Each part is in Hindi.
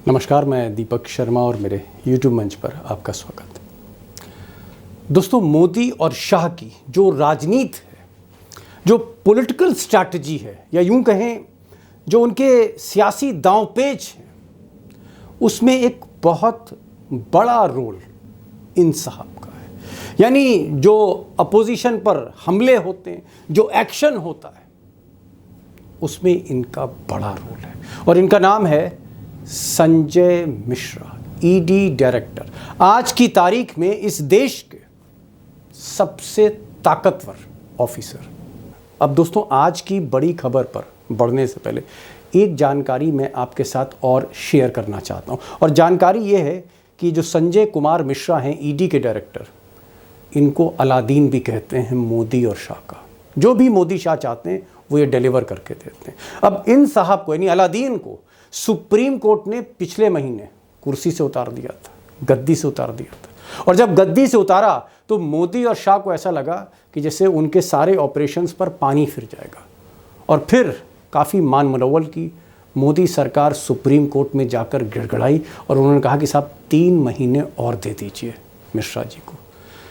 नमस्कार, मैं दीपक शर्मा और मेरे YouTube मंच पर आपका स्वागत है। दोस्तों, मोदी और शाह की जो राजनीति है, जो पॉलिटिकल स्ट्रैटेजी है, या यूं कहें जो उनके सियासी दांवपेच हैं, उसमें एक बहुत बड़ा रोल इन साहब का है। यानी जो अपोजिशन पर हमले होते हैं, जो एक्शन होता है, उसमें इनका बड़ा रोल है और इनका नाम है संजय मिश्रा, ईडी डायरेक्टर। आज की तारीख में इस देश के सबसे ताकतवर ऑफिसर। अब दोस्तों, आज की बड़ी खबर पर बढ़ने से पहले एक जानकारी मैं आपके साथ और शेयर करना चाहता हूं, और जानकारी ये है कि जो संजय कुमार मिश्रा हैं, ईडी के डायरेक्टर, इनको अलादीन भी कहते हैं मोदी और शाह का। जो भी मोदी शाह चाहते हैं वो ये डिलीवर करके देते हैं। अब इन साहब को, यानी अलादीन को, सुप्रीम कोर्ट ने पिछले महीने कुर्सी से उतार दिया था, गद्दी से उतार दिया था। और जब गद्दी से उतारा तो मोदी और शाह को ऐसा लगा कि जैसे उनके सारे ऑपरेशंस पर पानी फिर जाएगा, और फिर काफ़ी मान मनोवल की मोदी सरकार सुप्रीम कोर्ट में जाकर गिड़गिड़ाई और उन्होंने कहा कि साहब 3 महीने और दे दीजिए मिश्रा जी को।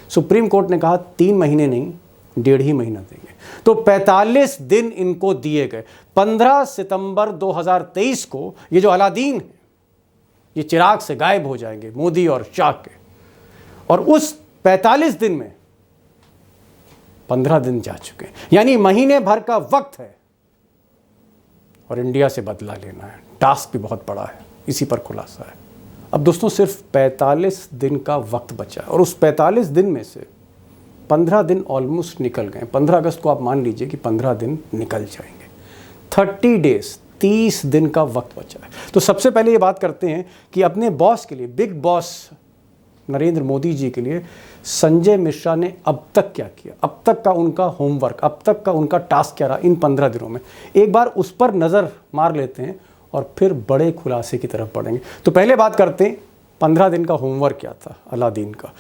सुप्रीम कोर्ट ने कहा 3 महीने नहीं, 1.5 ही महीना देंगे। तो 45 दिन इनको दिए गए। 15 सितंबर 2023 को ये जो अलादीन है, ये चिराग से गायब हो जाएंगे, मोदी और शाह के। और उस 45 दिन में 15 दिन जा चुके हैं, यानी महीने भर का वक्त है और इंडिया से बदला लेना है। टास्क भी बहुत बड़ा है, इसी पर खुलासा है। अब दोस्तों, सिर्फ 45 दिन का वक्त बचा है और उस 45 दिन में से 15 दिन ऑलमोस्ट निकल गए। 15 अगस्त को आप मान लीजिए कि 15 दिन निकल जाएंगे। 30 डेज, 30 दिन का वक्त बचा है। तो सबसे पहले ये बात करते हैं कि अपने बॉस के लिए, बिग बॉस नरेंद्र मोदी जी के लिए संजय मिश्रा ने अब तक क्या किया, अब तक का उनका होमवर्क, अब तक का उनका टास्क क्या रहा इन 15 दिनों में। एक बार उस पर नज़र मार लेते हैं और फिर बड़े खुलासे की तरफ बढ़ेंगे। तो पहले बात करते हैं 15 दिन का होमवर्क क्या था अलादीन का।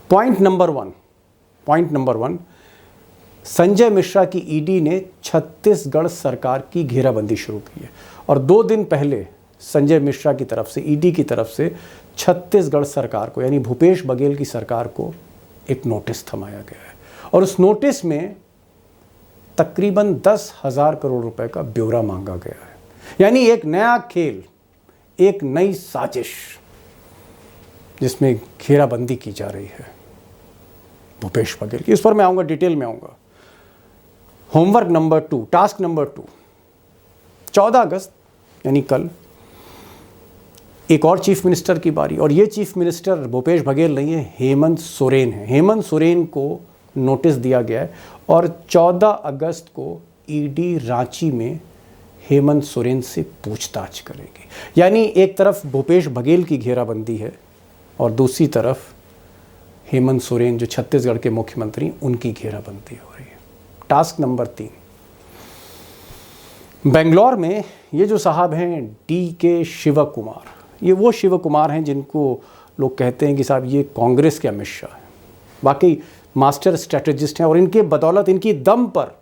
पॉइंट नंबर 1, संजय मिश्रा की ईडी ने छत्तीसगढ़ सरकार की घेराबंदी शुरू की है। और 2 दिन पहले संजय मिश्रा की तरफ से, ईडी की तरफ से, छत्तीसगढ़ सरकार को, यानी भूपेश बघेल की सरकार को एक नोटिस थमाया गया है। और उस नोटिस में तकरीबन 10,000 करोड़ रुपए का ब्यौरा मांगा गया है। यानी एक नया खेल, एक नई साजिश जिसमें घेराबंदी की जा रही है भूपेश बघेल की। इस पर मैं आऊँगा, डिटेल में आऊँगा। होमवर्क नंबर 2, टास्क नंबर 2, 14 अगस्त यानी कल एक और चीफ मिनिस्टर की बारी, और ये चीफ मिनिस्टर भूपेश बघेल नहीं है, हेमंत सोरेन है। हेमंत सोरेन को नोटिस दिया गया है और 14 अगस्त को ईडी रांची में हेमंत सोरेन से पूछताछ करेगी। यानी एक तरफ भूपेश बघेल की घेराबंदी है और दूसरी तरफ हेमंत सोरेन, जो छत्तीसगढ़ के मुख्यमंत्री, उनकी घेराबंदी हो रही है। टास्क नंबर 3, बेंगलोर में ये जो साहब हैं DK शिव कुमार, ये वो शिव कुमार हैं जिनको लोग कहते हैं कि साहब ये कांग्रेस के अमित शाह हैं। वाकई मास्टर स्ट्रेटेजिस्ट हैं और इनके बदौलत, इनकी दम पर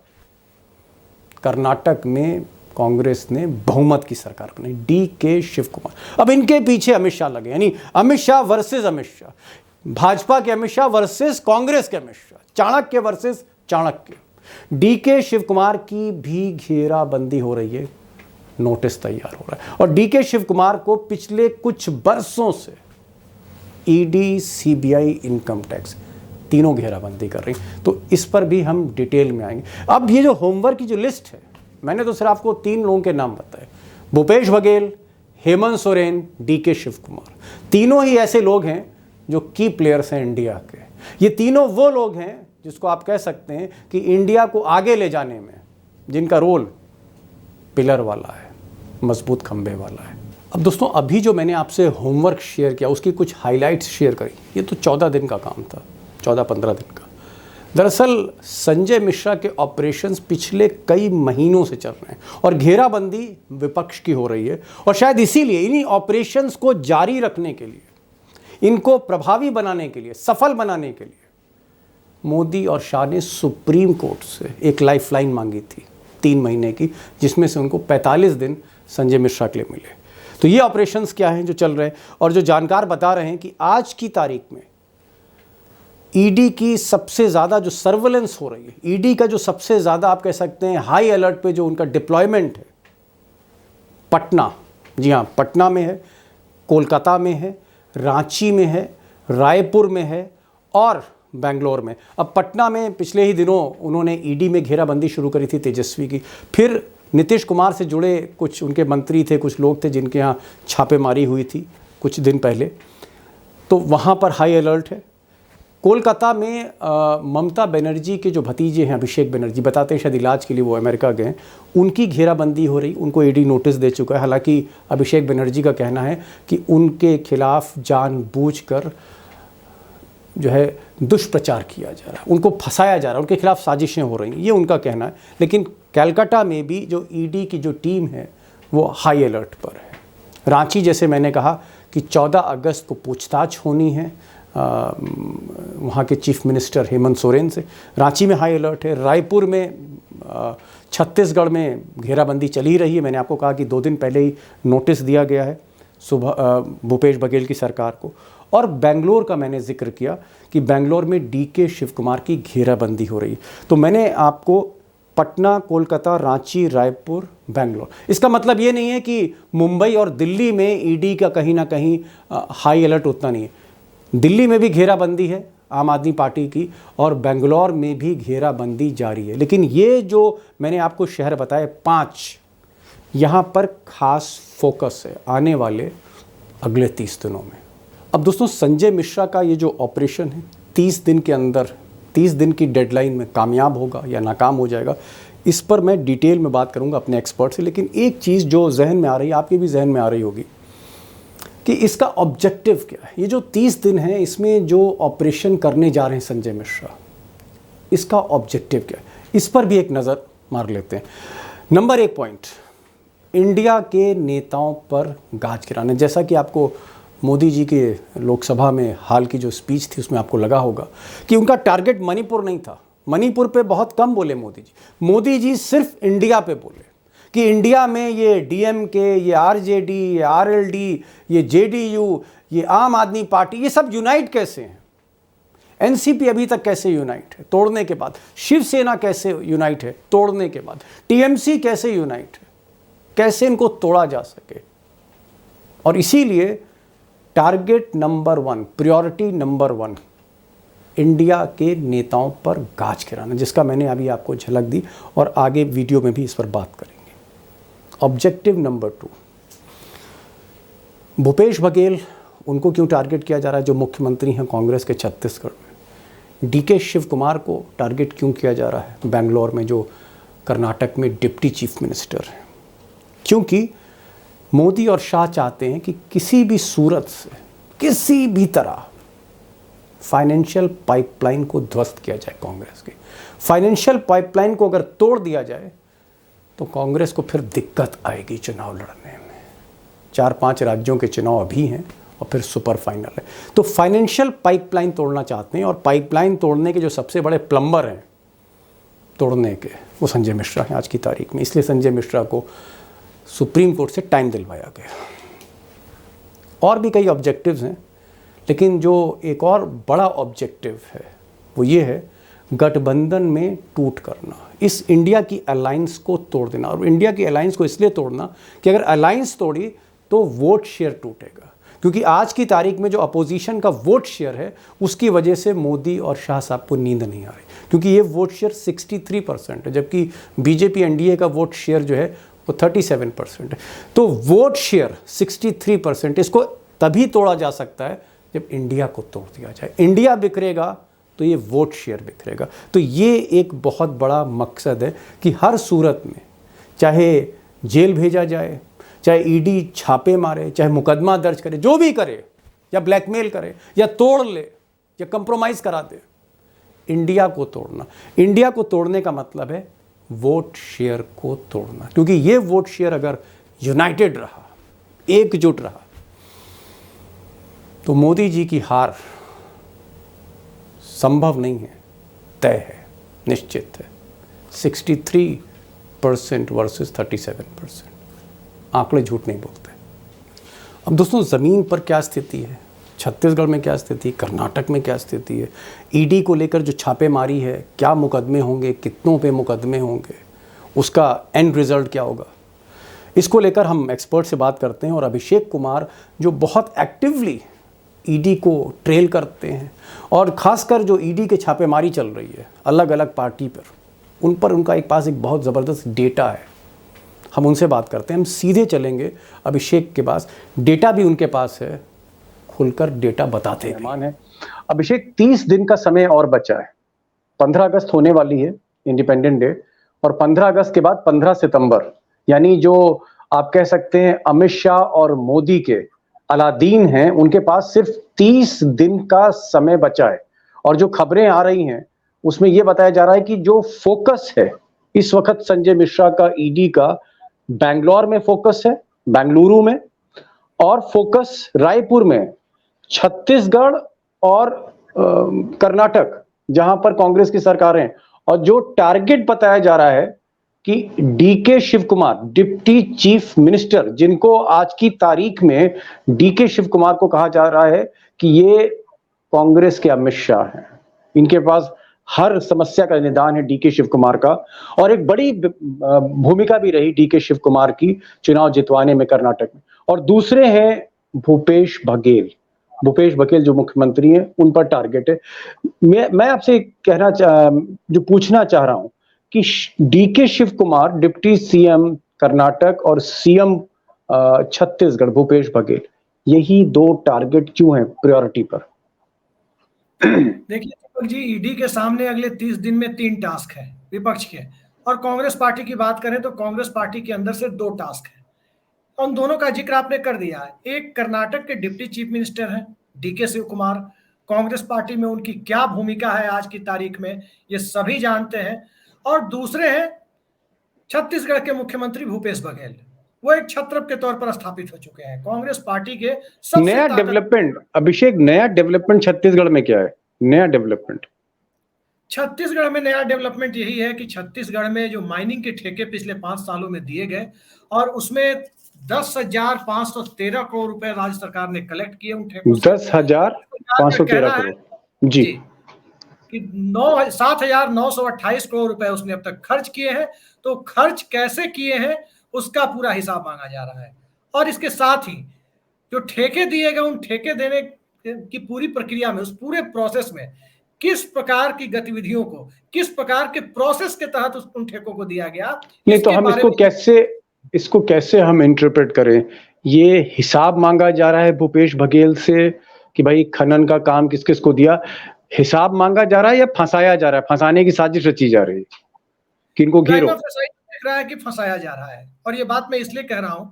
कर्नाटक में कांग्रेस ने बहुमत की सरकार बनाई। DK शिव कुमार। अब इनके पीछे अमित शाह लगे, यानी अमित शाह वर्सेस अमित शाह, भाजपा के अमित शाह वर्सेस कांग्रेस के अमित शाह, चाणक्य वर्सेस चाणक्य। DK शिव कुमार की भी घेराबंदी हो रही है, नोटिस तैयार हो रहा है। और DK शिव कुमार को पिछले कुछ बरसों से ईडी, CBI, इनकम टैक्स, तीनों घेराबंदी कर रही। तो इस पर भी हम डिटेल में आएंगे। अब ये जो होमवर्क की जो लिस्ट है, मैंने तो सिर्फ आपको 3 लोगों के नाम बताए, भूपेश बघेल, हेमंत सोरेन, DK शिव कुमार। तीनों ही ऐसे लोग हैं जो की प्लेयर्स हैं इंडिया के। ये तीनों वो लोग हैं जिसको आप कह सकते हैं कि इंडिया को आगे ले जाने में जिनका रोल पिलर वाला है, मजबूत खंबे वाला है। अब दोस्तों, अभी जो मैंने आपसे होमवर्क शेयर किया, उसकी कुछ हाइलाइट्स शेयर करी, ये तो 14 दिन का काम था, 14-15 दिन का। दरअसल संजय मिश्रा के ऑपरेशंस पिछले कई महीनों से चल रहे हैं और घेराबंदी विपक्ष की हो रही है। और शायद इसीलिए इन्हीं ऑपरेशंस को जारी रखने के लिए, इनको प्रभावी बनाने के लिए, सफल बनाने के लिए मोदी और शाह ने सुप्रीम कोर्ट से एक लाइफलाइन मांगी थी 3 महीने की, जिसमें से उनको 45 दिन संजय मिश्रा के लिए मिले। तो तो ये ऑपरेशंस क्या हैं जो चल रहे हैं, और जो जानकार बता रहे हैं कि आज की तारीख में ईडी की सबसे ज़्यादा जो सर्वेलेंस हो रही है, ईडी का जो सबसे ज़्यादा आप कह सकते हैं हाई अलर्ट पे जो उनका डिप्लॉयमेंट है, पटना, जी हाँ पटना में है, कोलकाता में है, रांची में है, रायपुर में है और बेंगलोर में। अब पटना में पिछले ही दिनों उन्होंने ईडी में घेराबंदी शुरू करी थी तेजस्वी की, फिर नीतीश कुमार से जुड़े कुछ उनके मंत्री थे, कुछ लोग थे जिनके यहाँ छापेमारी हुई थी कुछ दिन पहले, तो वहाँ पर हाई अलर्ट है। कोलकाता में ममता बनर्जी के जो भतीजे हैं अभिषेक बनर्जी, बताते हैं शायद इलाज के लिए वो अमेरिका गए, उनकी घेराबंदी हो रही, उनको ईडी नोटिस दे चुका है। हालांकि अभिषेक बनर्जी का कहना है कि उनके खिलाफ जानबूझकर जो है दुष्प्रचार किया जा रहा है, उनको फंसाया जा रहा है, उनके खिलाफ साजिशें हो रही हैं, ये उनका कहना है। लेकिन कलकत्ता में भी जो ईडी की जो टीम है वो हाई अलर्ट पर है। रांची, जैसे मैंने कहा कि 14 अगस्त को पूछताछ होनी है वहाँ के चीफ मिनिस्टर हेमंत सोरेन से, रांची में हाई अलर्ट है। रायपुर में, छत्तीसगढ़ में घेराबंदी चली रही है। मैंने आपको कहा कि 2 दिन पहले ही नोटिस दिया गया है सुबह भूपेश बघेल की सरकार को। और बेंगलोर का मैंने जिक्र किया कि बेंगलोर में डीके शिव कुमार की घेराबंदी हो रही है। तो मैंने आपको पटना, कोलकाता, रांची, रायपुर, बेंगलोर, इसका मतलब ये नहीं है कि मुंबई और दिल्ली में ईडी का कहीं ना कहीं हाई अलर्ट उतना नहीं है। दिल्ली में भी घेराबंदी है आम आदमी पार्टी की और बेंगलोर में भी घेराबंदी जारी है। लेकिन ये जो मैंने आपको शहर बताए 5, यहाँ पर खास फोकस है आने वाले अगले 30 दिनों में। अब दोस्तों, संजय मिश्रा का ये जो ऑपरेशन है 30 दिन के अंदर, 30 दिन की डेडलाइन में कामयाब होगा या नाकाम हो जाएगा, इस पर मैं डिटेल में बात करूंगा अपने एक्सपर्ट से। लेकिन एक चीज़ जो जहन में आ रही है, आपके भी जहन में आ रही होगी, कि इसका ऑब्जेक्टिव क्या है। ये जो 30 दिन है, इसमें जो ऑपरेशन करने जा रहे हैं संजय मिश्रा, इसका ऑब्जेक्टिव क्या है, इस पर भी एक नज़र मार लेते हैं। नंबर 1 पॉइंट, इंडिया के नेताओं पर गाज गिराना। जैसा कि आपको मोदी जी के लोकसभा में हाल की जो स्पीच थी उसमें आपको लगा होगा कि उनका टारगेट मणिपुर नहीं था। मणिपुर पे बहुत कम बोले मोदी जी। मोदी जी सिर्फ इंडिया पे बोले कि इंडिया में ये डीएमके, ये आरजेडी, ये आरएलडी, ये जेडीयू, ये आम आदमी पार्टी, ये सब यूनाइट कैसे हैं। एनसीपी अभी तक कैसे यूनाइट है तोड़ने के बाद, शिवसेना कैसे यूनाइट है तोड़ने के बाद, टीएमसी कैसे यूनाइट है, कैसे इनको तोड़ा जा सके। और इसीलिए target number 1, priority number 1, India के नेताओं पर गाज गिराना, जिसका मैंने अभी आपको झलक दी और आगे वीडियो में भी इस पर बात करेंगे। ऑब्जेक्टिव नंबर 2, भूपेश बघेल, उनको क्यों टारगेट किया जा रहा है जो मुख्यमंत्री हैं कांग्रेस के छत्तीसगढ़ में। डीके शिव कुमार को टारगेट क्यों किया जा रहा है बेंगलोर में, जो कर्नाटक में डिप्टी चीफ मिनिस्टर हैं। क्योंकि मोदी और शाह चाहते हैं कि किसी भी सूरत से, किसी भी तरह फाइनेंशियल पाइपलाइन को ध्वस्त किया जाए। कांग्रेस की फाइनेंशियल पाइपलाइन को अगर तोड़ दिया जाए तो कांग्रेस को फिर दिक्कत आएगी चुनाव लड़ने में। 4-5 राज्यों के चुनाव अभी हैं और फिर सुपर फाइनल है। तो फाइनेंशियल पाइपलाइन तोड़ना चाहते हैं और पाइपलाइन तोड़ने के जो सबसे बड़े प्लम्बर हैं तोड़ने के, वो संजय मिश्रा हैं आज की तारीख में। इसलिए संजय मिश्रा को सुप्रीम कोर्ट से टाइम दिलवाया गया। और भी कई ऑब्जेक्टिव्स हैं, लेकिन जो एक और बड़ा ऑब्जेक्टिव है वो ये है गठबंधन में टूट करना, इस इंडिया की अलायंस को तोड़ देना। और इंडिया की अलायंस को इसलिए तोड़ना कि अगर अलायंस तोड़ी तो वोट शेयर टूटेगा, क्योंकि आज की तारीख में जो अपोजिशन का वोट शेयर है उसकी वजह से मोदी और शाह साहब को नींद नहीं आ रही, क्योंकि ये वोट शेयर 63% है, जबकि बीजेपी एनडीए का वोट शेयर जो है वो 37% है। तो वोट शेयर 63%, इसको तभी तोड़ा जा सकता है जब इंडिया को तोड़ दिया जाए। इंडिया बिखरेगा तो ये वोट शेयर बिखरेगा। तो ये एक बहुत बड़ा मकसद है कि हर सूरत में, चाहे जेल भेजा जाए, चाहे ईडी छापे मारे, चाहे मुकदमा दर्ज करे, जो भी करे, या ब्लैकमेल करे, या तोड़ ले, या कंप्रोमाइज़ करा दे, इंडिया को तोड़ना। इंडिया को तोड़ने का मतलब है वोट शेयर को तोड़ना, क्योंकि ये वोट शेयर अगर यूनाइटेड रहा, एकजुट रहा, तो मोदी जी की हार संभव नहीं है, तय है, निश्चित है। 63% वर्सेस 37%। आंकड़े झूठ नहीं बोलते। अब दोस्तों ज़मीन पर क्या स्थिति है, छत्तीसगढ़ में क्या स्थिति, कर्नाटक में क्या स्थिति है, ईडी को लेकर जो छापेमारी है, क्या मुकदमे होंगे, कितनों पे मुकदमे होंगे, उसका एंड रिजल्ट क्या होगा, इसको लेकर हम एक्सपर्ट से बात करते हैं। और अभिषेक कुमार जो बहुत एक्टिवली ईडी को ट्रेल करते हैं और ख़ासकर जो ईडी के छापेमारी चल रही है अलग अलग पार्टी पर, उन पर उनका एक पास एक बहुत ज़बरदस्त डेटा है। हम उनसे बात करते हैं, हम सीधे चलेंगे अभिषेक के पास, डेटा भी उनके पास है, खुलकर डेटा बताते हैं। अभिषेक, 30 दिन का समय और बचा है। 15 अगस्त होने वाली है इंडिपेंडेंट डे, और 15 अगस्त के बाद 15 सितंबर, यानी जो आप कह सकते हैं अमित शाह और मोदी के अलादीन हैं, उनके पास सिर्फ 30 दिन का समय बचा है। और जो खबरें आ रही हैं उसमें यह बताया जा रहा है कि जो फोकस है इस वक्त संजय मिश्रा का, ईडी का, बैंगलोर में फोकस है, बेंगलुरु में, और फोकस रायपुर में, छत्तीसगढ़ और कर्नाटक जहां पर कांग्रेस की सरकार है। और जो टारगेट बताया जा रहा है कि DK Shiv Kumar, deputy chief minister, जिनको आज की तारीख में डीके शिव कुमार को कहा जा रहा है कि ये कांग्रेस के अमित शाह हैं, इनके पास हर समस्या का निदान है डीके शिव कुमार का। और एक बड़ी भूमिका भी रही डीके शिव कुमार की चुनाव जितवाने में कर्नाटक में। और दूसरे हैं भूपेश बघेल जो मुख्यमंत्री हैं, उन पर टारगेट है। मैं आपसे जो पूछना चाह रहा हूं कि DK Shiv Kumar, deputy CM Karnataka, और सीएम छत्तीसगढ़ भूपेश बघेल, यही दो टारगेट क्यों हैं प्रायोरिटी पर? देखिए दीपक जी, ईडी के सामने अगले 30 दिन में 3 टास्क है विपक्ष के, और कांग्रेस पार्टी की बात करें तो कांग्रेस पार्टी के अंदर से 2 टास्क है। उन दोनों का जिक्र आपने कर दिया है। एक, कर्नाटक के डिप्टी चीफ मिनिस्टर हैं डीके शिव कुमार, कांग्रेस पार्टी में उनकी क्या भूमिका है आज की तारीख में ये सभी जानते हैं। और दूसरे हैं छत्तीसगढ़ के मुख्यमंत्री भूपेश बघेल, वो एक छत्रप के तौर पर स्थापित हो चुके हैं कांग्रेस पार्टी के। नया डेवलपमेंट अभिषेक, नया डेवलपमेंट छत्तीसगढ़ में क्या है? नया डेवलपमेंट छत्तीसगढ़ में नया डेवलपमेंट यही है कि छत्तीसगढ़ में जो माइनिंग के ठेके पिछले 5 सालों में दिए गए, और उसमें 10,513 करोड़ रुपए राज्य सरकार ने कलेक्ट किए उन ठेकों से। 10,513 करोड़ जी, कि 7,928 करोड़ रुपए उसने अब तक खर्च किए हैं। तो खर्च कैसे किए हैं उसका पूरा हिसाब मांगा जा रहा है। और इसके साथ ही जो ठेके दिए गए, उन ठेके देने की पूरी प्रक्रिया में, उस पूरे प्रोसेस में किस प्रकार की गतिविधियों को, किस प्रकार के प्रोसेस के तहत उन ठेकों को दिया गया, नहीं तो हम इसको कैसे हम इंटरप्रेट करें? ये हिसाब मांगा जा रहा है भूपेश बघेल से कि भाई खनन का काम किस किस को दिया, हिसाब मांगा जा रहा है या फंसाया जा रहा है? फंसाने की साजिश रची जा रही है कि इनको घेरो? दिख रहा है कि फंसाया जा रहा है। और ये बात मैं इसलिए कह रहा हूं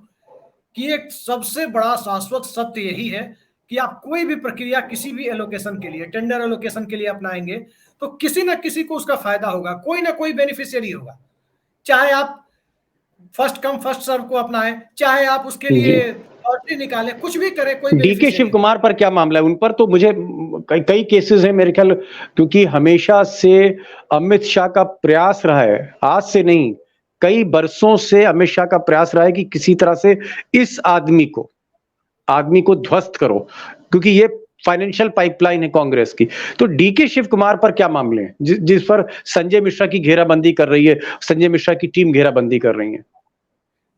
कि एक सबसे बड़ा शाश्वत सत्य यही है कि आप कोई भी प्रक्रिया किसी भी एलोकेशन के लिए, टेंडर एलोकेशन के लिए अपनाएंगे तो किसी ना किसी को उसका फायदा होगा, कोई ना कोई बेनिफिशियरी होगा। चाहे आप फर्स्ट कम फर्स्ट सर्व को अपनाएं, चाहे आप उसके लिए लॉटरी निकाले, कुछ भी करें, कोई। डीके शिव कुमार पर क्या मामला है? उन पर तो मुझे कई केसेस हैं मेरे ख्याल, क्योंकि हमेशा से अमित शाह का प्रयास रहा है, आज से नहीं कई बरसों से अमित शाह का प्रयास रहा है कि किसी तरह से इस आदमी को ध्वस्त करो, क्योंकि ये फाइनेंशियल पाइपलाइन है कांग्रेस की। तो डीके शिव कुमार पर क्या मामले हैं जिस पर संजय मिश्रा की घेराबंदी कर रही है, संजय मिश्रा की टीम घेराबंदी कर रही है?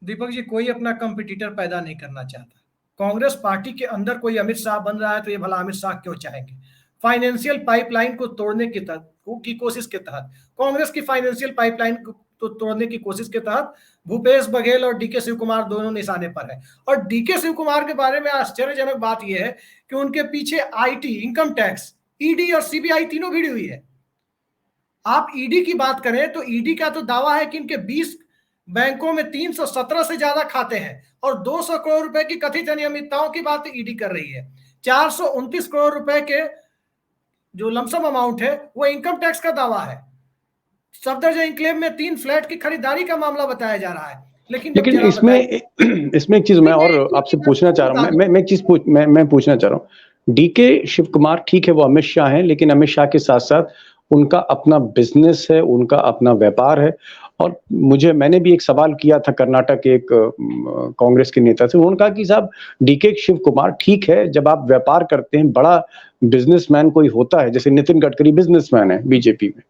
दीपक जी, कोई अपना कंपटीटर पैदा नहीं करना चाहता। कांग्रेस पार्टी के अंदर कोई अमित शाह बन रहा है तो ये भला अमित शाह क्यों चाहेंगे? फाइनेंशियल पाइपलाइन को तोड़ने की कोशिश के तहत, कांग्रेस की फाइनेंशियल पाइपलाइन को तोड़ने की कोशिश के तहत भूपेश बघेल और डीके शिव कुमार दोनों निशाने पर है। और डीके शिव कुमार के बारे में आश्चर्यजनक बात यह है कि उनके पीछे आईटी, इनकम टैक्स, ईडी और सीबीआई तीनों भिड़ी हुई है। आप ईडी की बात करें तो ईडी का तो दावा है कि इनके 20 बैंकों में 317 से ज्यादा खाते हैं, और 200 करोड़ रुपए की कथित अनियमितताओं की बात ईडी कर रही है। 429 करोड़ रुपए के जो लमसम अमाउंट है वो इनकम टैक्स का दावा है। सफदरजंग एन्क्लेव में 3 फ्लैट की खरीदारी का मामला बताया जा रहा है। लेकिन इसमें एक चीज मैं और आपसे पूछना चाह रहा हूं, मैं पूछना चाह रहा हूं, डीके शिव कुमार ठीक है वो अमित शाह हैं, लेकिन अमित शाह के साथ साथ उनका अपना बिजनेस है, उनका अपना व्यापार है, और मैंने भी एक सवाल किया था कर्नाटक के एक कांग्रेस के नेता से। उन्होंने कहा कि साहब डीके शिव कुमार ठीक है, जब आप व्यापार करते हैं, बड़ा बिजनेसमैन कोई होता है, जैसे नितिन गडकरी बिजनेसमैन है बीजेपी में,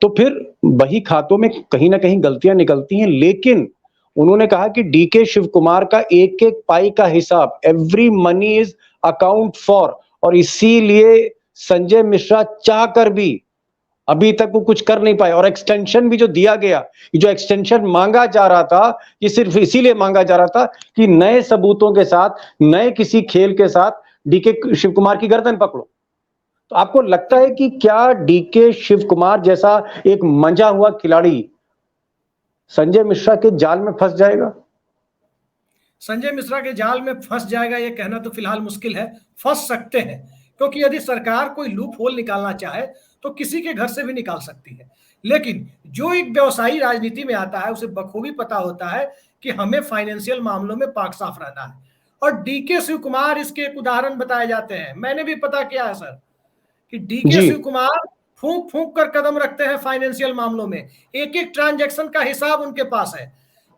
तो फिर वही खातों में कहीं ना कहीं गलतियां निकलती हैं। लेकिन उन्होंने कहा कि डीके शिव कुमार का एक एक पाई का हिसाब, every money is account for, और इसीलिए संजय मिश्रा चाह कर भी अभी तक वो कुछ कर नहीं पाए। और एक्सटेंशन भी जो दिया गया, जो एक्सटेंशन मांगा जा रहा था, ये सिर्फ इसीलिए मांगा जा रहा था कि नए सबूतों के साथ, नए किसी खेल के साथ डीके शिव कुमार की गर्दन पकड़ो। तो आपको लगता है कि क्या डीके शिव कुमार जैसा एक मंजा हुआ खिलाड़ी संजय मिश्रा के जाल में फंस जाएगा? संजय मिश्रा के जाल में फंस जाएगा ये कहना तो फिलहाल मुश्किल है। फंस सकते हैं, क्योंकि यदि सरकार कोई लूप होल निकालना चाहे तो किसी के घर से भी निकाल सकती है। लेकिन जो एक व्यवसायी राजनीति में आता है उसे बखूबी पता होता है कि हमें फाइनेंशियल मामलों में पाक साफ रहना है। और डीके शिव कुमार इसके एक उदाहरण बताए जाते हैं। मैंने भी पता किया है सर कि डीके शिव कुमार फूंक फूंक कर कदम रखते हैं फाइनेंशियल मामलों में। एक एक ट्रांजैक्शन का हिसाब उनके पास है।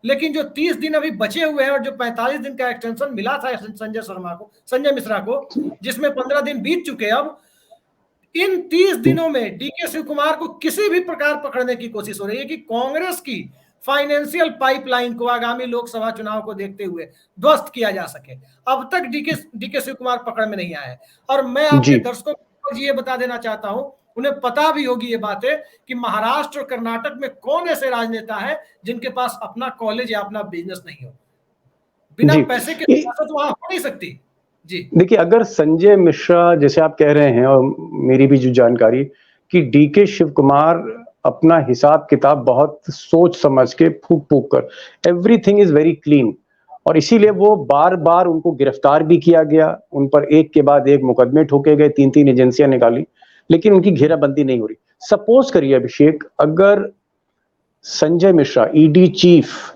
लेकिन जो 30 दिन अभी बचे हुए हैं और जो 45 दिन का एक्सटेंशन मिला था संजय मिश्रा को, जिसमें 15 दिन बीत चुके, अब इन 30 दिनों में डीके शिव कुमार को किसी भी प्रकार पकड़ने की कोशिश हो रही है कि कांग्रेस की फाइनेंशियल पाइपलाइन को आगामी लोकसभा चुनाव को देखते हुए ध्वस्त किया जा सके। अब तक डीके शिव कुमार पकड़ में नहीं आए। और मैं आपके दर्शकों को ये बता देना चाहता हूं, उन्हें पता भी होगी ये बातें, कि महाराष्ट्र और कर्नाटक में कौन ऐसे राजनेता है जिनके पास अपना कॉलेज या अपना बिजनेस नहीं हो। बिना पैसे के सियासत वहां हो नहीं सकती। जी देखिए, अगर संजय मिश्रा जैसे आप कह रहे हैं, और मेरी भी जो जानकारी कि डीके शिव कुमार अपना हिसाब किताब बहुत सोच समझ के फूक फूक कर, एवरीथिंग इज वेरी क्लीन, और इसीलिए वो बार बार उनको गिरफ्तार भी किया गया, उन पर एक के बाद एक मुकदमे ठोके गए, 3-3 एजेंसियां निकाली, लेकिन उनकी घेराबंदी नहीं हो रही। सपोज करिए अभिषेक, अगर Sanjay Mishra ED chief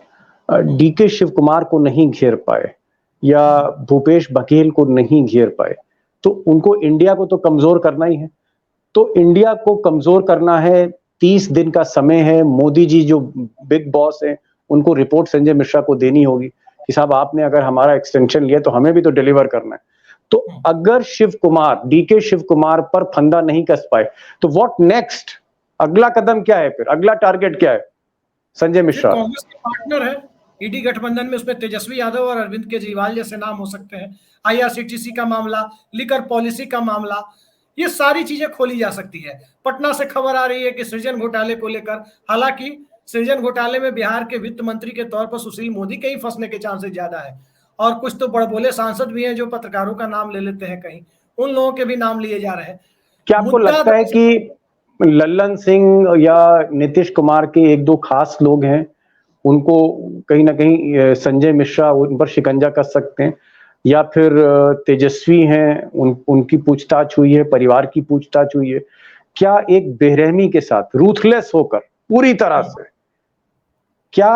DK Shiv Kumar को नहीं घेर पाए या भूपेश बघेल को नहीं घेर पाए, तो उनको इंडिया को तो कमजोर करना ही है। तो इंडिया को कमजोर करना है, 30 दिन का समय है। मोदी जी जो बिग बॉस है, उनको रिपोर्ट संजय मिश्रा को देनी होगी कि साहब आपने अगर हमारा एक्सटेंशन लिया तो हमें भी तो डिलीवर करना है। तो अगर शिव कुमार, डीके शिव कुमार पर फंदा नहीं कस पाए तो व्हाट नेक्स्ट? अगला कदम क्या है? फिर अगला टारगेट क्या है? संजय मिश्रा कांग्रेस के पार्टनर है ईडी गठबंधन में, उसमें तेजस्वी यादव और अरविंद केजरीवाल जैसे नाम हो सकते हैं। आईआरसीटीसी का मामला, लिकर पॉलिसी का मामला, ये सारी चीजें खोली जा सकती है। पटना से खबर आ रही है कि सृजन घोटाले को लेकर, हालांकि सृजन घोटाले में बिहार के वित्त मंत्री के तौर पर सुशील मोदी के ही फंसने के चांसेस ज्यादा है, और कुछ तो बड़बोले सांसद भी हैं जो पत्रकारों का नाम ले लेते हैं, कहीं उन लोगों के भी नाम लिए जा रहे हैं। क्या आपको लगता है कि लल्लन सिंह या नीतीश कुमार के एक दो खास लोग हैं, उनको कहीं ना कहीं संजय मिश्रा उन पर शिकंजा कस सकते हैं, या फिर तेजस्वी हैं, उनकी पूछताछ हुई है, परिवार की पूछताछ हुई है? क्या एक बेरहमी के साथ, रूथलेस होकर पूरी तरह से, क्या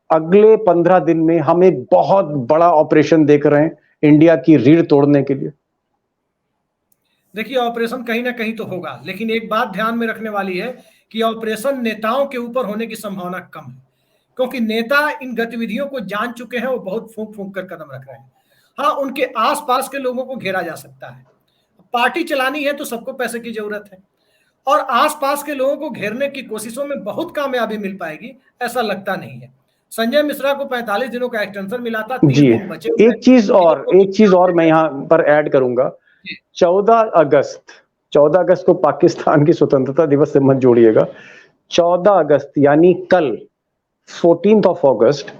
अगले 15 दिन में हम एक बहुत बड़ा ऑपरेशन देख रहे हैं इंडिया की रीढ़ तोड़ने के लिए? देखिए, ऑपरेशन कहीं ना कहीं तो होगा, लेकिन एक बात ध्यान में रखने वाली है कि ऑपरेशन नेताओं के ऊपर होने की संभावना कम है, क्योंकि नेता इन गतिविधियों को जान चुके हैं, वो बहुत फूंक फूंक कर कदम रख रहे हैं। हाँ, उनके आसपास के लोगों को घेरा जा सकता है। पार्टी चलानी है तो सबको पैसे की जरूरत है, और आसपास के लोगों को घेरने की कोशिशों में बहुत कामयाबी मिल पाएगी ऐसा लगता नहीं है। संजय मिश्रा को 45 दिनों का एक्सटेंशन मिला था, 30 दिन बचे। एक चीज और मैं यहाँ पर ऐड करूंगा। 14 अगस्त को पाकिस्तान की स्वतंत्रता दिवस से मत जोड़िएगा। 14 अगस्त यानी कल 14 अगस्त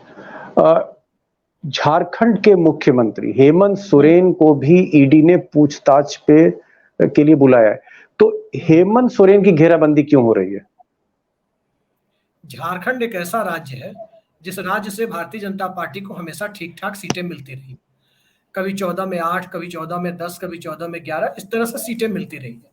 झारखंड के मुख्यमंत्री हेमंत सोरेन को भी ईडी ने पूछताछ के लिए बुलाया है। तो हेमंत सोरेन की घेराबंदी क्यों हो रही है? झारखंड एक ऐसा राज्य है जिस राज्य से भारतीय जनता पार्टी को हमेशा ठीक ठाक सीटें मिलती रही। कभी 14 में 8, कभी 14 में 10, कभी 14 में 11, इस तरह से सीटें मिलती रही है।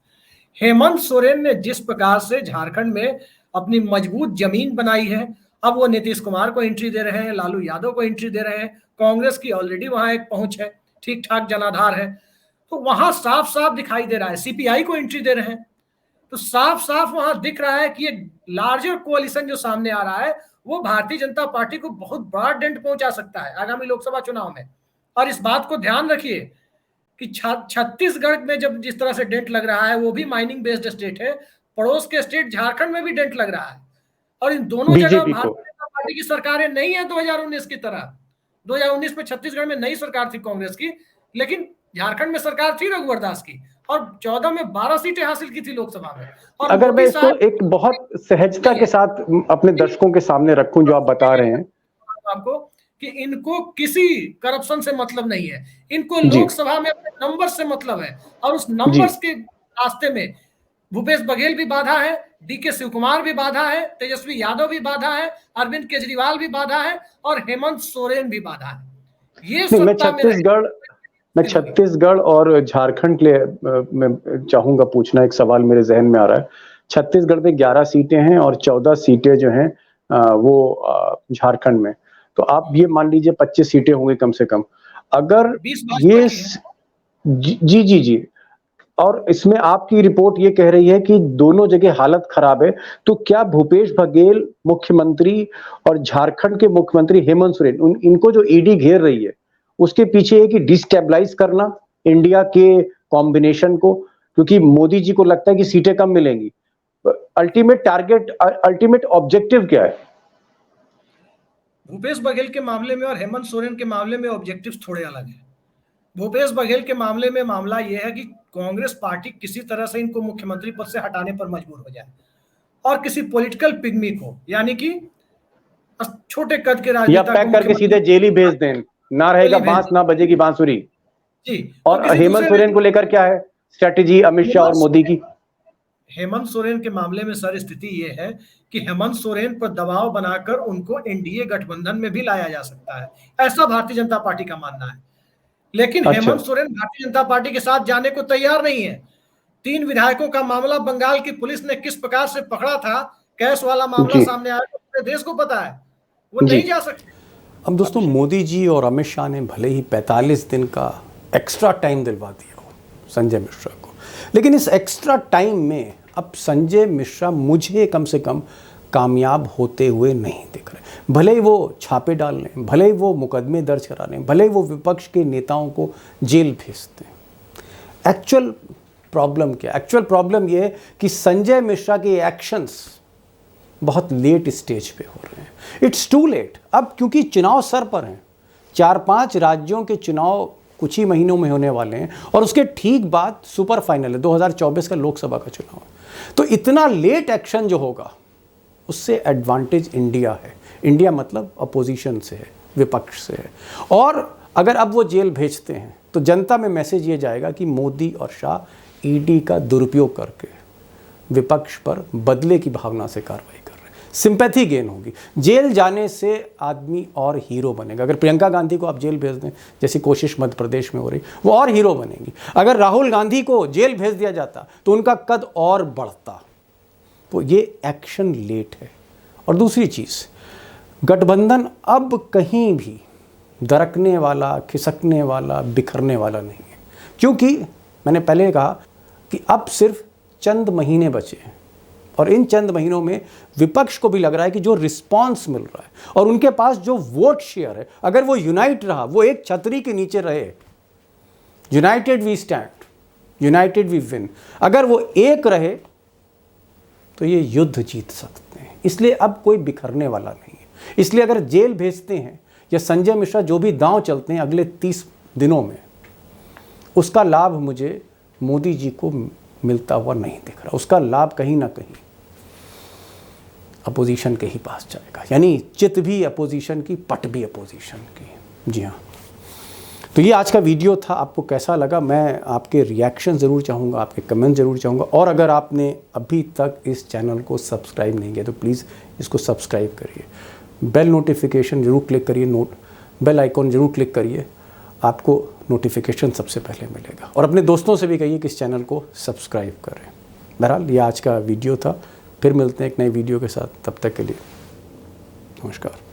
हेमंत सोरेन ने जिस प्रकार से झारखंड में अपनी मजबूत जमीन बनाई है, अब वो नीतीश कुमार को एंट्री दे रहे हैं, लालू यादव को एंट्री दे रहे हैं। कांग्रेस की ऑलरेडी वहां एक पहुंच है, ठीक ठाक जनाधार है, तो वहां साफ साफ दिखाई दे रहा है। सीपीआई को एंट्री दे रहे हैं। तो साफ साफ वहां दिख रहा है कि ये लार्जर कोalition जो सामने आ रहा है वो भारतीय जनता पार्टी को बहुत बड़ा डेंट पहुंचा सकता है आगामी लोकसभा चुनाव में। और इस बात को ध्यान रखिए कि छत्तीसगढ़ में जब जिस तरह से डेंट लग रहा है, वो भी माइनिंग बेस्ड स्टेट है, पड़ोस के स्टेट झारखंड में भी डेंट लग रहा है। और इन दोनों जगह भारतीय जनता पार्टी की सरकारें नहीं है 2019 की तरह। 2019 में छत्तीसगढ़ में नई सरकार थी कांग्रेस की, लेकिन झारखंड में सरकार थी रघुवर दास की, और 14 में 12 सीटें हासिल की थी लोकसभा में। और अगर मैं इसको एक बहुत सहजता के साथ अपने दर्शकों के सामने रखूं जो आप बता रहे हैं आपको, कि इनको किसी करप्शन से मतलब नहीं है, इनको लोकसभा में अपने नंबर से मतलब है। और उस नंबर्स के रास्ते में भूपेश बघेल भी बाधा है, डीके शिव कुमार भी बाधा है, तेजस्वी यादव भी बाधा है, अरविंद केजरीवाल भी बाधा है, और हेमंत सोरेन भी बाधा है। ये मैं छत्तीसगढ़ और झारखंड के लिए मैं चाहूंगा पूछना, एक सवाल मेरे जहन में आ रहा है। छत्तीसगढ़ में 11 सीटें हैं और 14 सीटें जो हैं वो झारखंड में, तो आप ये मान लीजिए 25 सीटें होंगी कम से कम। अगर ये जी, और इसमें आपकी रिपोर्ट ये कह रही है कि दोनों जगह हालत खराब है, तो क्या भूपेश बघेल मुख्यमंत्री और झारखंड के मुख्यमंत्री हेमंत सोरेन, इनको जो ईडी घेर रही है उसके पीछे है कि डिस्टेबलाइज करना इंडिया के कॉम्बिनेशन को, क्योंकि मोदी जी को लगता है कि सीटें कम मिलेंगी। अल्टीमेट टारगेट, अल्टीमेट ऑब्जेक्टिव क्या है? भूपेश बघेल के मामले में और हेमंत सोरेन के मामले में ऑब्जेक्टिव्स थोड़े अलग हैं। भूपेश बघेल के मामले में मामला यह है कि कांग्रेस पार्टी किसी तरह से इनको मुख्यमंत्री पद से हटाने पर मजबूर हो जाए, और किसी पॉलिटिकल पिग्मी को, यानी कि छोटे कद के राजनेता पैक करके सीधे जेल ही भेज दें, ना रहेगा बांस ना बजेगी बांसुरी जी। और हेमंत सोरेन को लेकर क्या है स्ट्रेटेजी अमित शाह और मोदी की? हेमंत सोरेन के मामले में सर स्थिति यह है कि हेमंत सोरेन पर दबाव बनाकर उनको एनडीए गठबंधन में भी लाया जा सकता है, ऐसा भारतीय जनता पार्टी का मानना है। लेकिन हेमंत सोरेन भारतीय जनता पार्टी के साथ जाने को तैयार नहीं है। 3 विधायकों का मामला बंगाल की पुलिस ने किस प्रकार से पकड़ा था, कैश वाला मामला सामने आया, तो पूरे देश को पता है, वो नहीं जा सकते। अब दोस्तों, मोदी जी और अमित शाह ने भले ही 45 दिन का एक्स्ट्रा टाइम दिलवा दिया हो संजय मिश्रा को, लेकिन इस एक्स्ट्रा टाइम में अब संजय मिश्रा मुझे कम से कम कामयाब होते हुए नहीं दिख रहे। भले ही वो छापे डाल लें, भले ही वो मुकदमे दर्ज करा लें, भले ही वो विपक्ष के नेताओं को जेल भेजते हैं। एक्चुअल प्रॉब्लम क्या? एक्चुअल प्रॉब्लम ये है कि संजय मिश्रा के एक्शंस बहुत लेट स्टेज पे हो रहे हैं। इट्स टू लेट अब, क्योंकि चुनाव सर पर हैं। 4-5 राज्यों के चुनाव कुछ ही महीनों में होने वाले हैं, और उसके ठीक बाद सुपर फाइनल है 2024 का लोकसभा का चुनाव। तो इतना लेट एक्शन जो होगा उससे एडवांटेज इंडिया है। इंडिया मतलब अपोजिशन से है, विपक्ष से है। और अगर अब वो जेल भेजते हैं तो जनता में मैसेज ये जाएगा कि मोदी और शाह ईडी का दुरुपयोग करके विपक्ष पर बदले की भावना से कार्रवाई कर रहे हैं। सिंपैथी गेन होगी। जेल जाने से आदमी और हीरो बनेगा। अगर प्रियंका गांधी को आप जेल भेज दें, जैसी कोशिश मध्य प्रदेश में हो रही, वो और हीरो बनेंगी। अगर राहुल गांधी को जेल भेज दिया जाता तो उनका कद और बढ़ता। तो ये एक्शन लेट है। और दूसरी चीज़, गठबंधन अब कहीं भी दरकने वाला, खिसकने वाला, बिखरने वाला नहीं है, क्योंकि मैंने पहले कहा कि अब सिर्फ चंद महीने बचे हैं, और इन चंद महीनों में विपक्ष को भी लग रहा है कि जो रिस्पांस मिल रहा है और उनके पास जो वोट शेयर है, अगर वो यूनाइट रहा, वो एक छतरी के नीचे रहे, united we stand, united we win, अगर वो एक रहे तो ये युद्ध जीत सकते हैं। इसलिए अब कोई बिखरने वाला नहीं है। इसलिए अगर जेल भेजते हैं या संजय मिश्रा जो भी दांव चलते हैं अगले 30 दिनों में, उसका लाभ मुझे मोदी जी को मिलता हुआ नहीं दिख रहा। उसका लाभ कहीं ना कहीं अपोजिशन के ही पास जाएगा, यानी चित भी अपोजिशन की, पट भी अपोजिशन की। जी हाँ, तो ये आज का वीडियो था। आपको कैसा लगा? मैं आपके रिएक्शन ज़रूर चाहूँगा, आपके कमेंट ज़रूर चाहूँगा। और अगर आपने अभी तक इस चैनल को सब्सक्राइब नहीं किया तो प्लीज़ इसको सब्सक्राइब करिए, बेल नोटिफिकेशन ज़रूर क्लिक करिए, बेल आइकॉन ज़रूर क्लिक करिए, आपको नोटिफिकेशन सबसे पहले मिलेगा। और अपने दोस्तों से भी कहिए कि इस चैनल को सब्सक्राइब करें। बहरहाल ये आज का वीडियो था, फिर मिलते हैं एक नए वीडियो के साथ। तब तक के लिए नमस्कार।